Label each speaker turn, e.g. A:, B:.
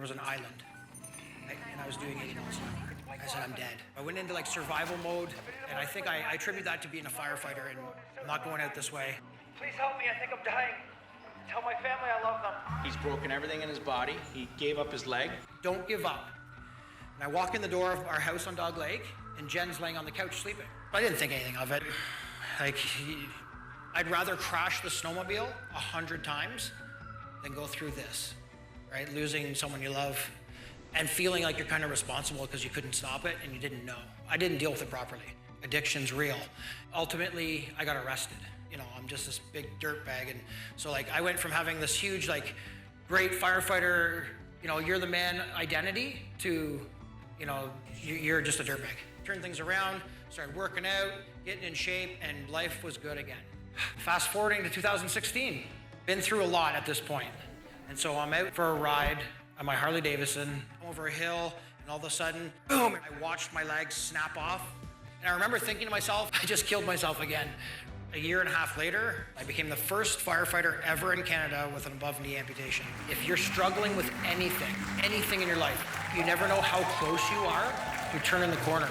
A: was an island, and I was doing 80 knots. I said, I'm dead. I went into like survival mode, and I think I attribute that to being a firefighter and I'm not going out this way.
B: Please help me, I think I'm dying. Tell my family I love them.
C: He's broken everything in his body. He gave up his leg.
A: Don't give up. And I walk in the door of our house on Dog Lake, and Jen's laying on the couch sleeping. I didn't think anything of it. Like, I'd rather crash the snowmobile 100 times than go through this, right? Losing someone you love and feeling like you're kind of responsible because you couldn't stop it and you didn't know. I didn't deal with it properly. Addiction's real. Ultimately, I got arrested. You know, I'm just this big dirtbag. And so like, I went from having this huge, like, great firefighter, you know, you're the man identity to, you know, you're just a dirtbag. Turned things around, started working out, getting in shape, and life was good again. Fast forwarding to 2016, been through a lot at this point. And so I'm out for a ride on my Harley Davidson over a hill, and all of a sudden, boom, I watched my legs snap off. And I remember thinking to myself, I just killed myself again. A year and a half later, I became the first firefighter ever in Canada with an above-knee amputation. If you're struggling with anything in your life, you never know how close you are to turning the corner.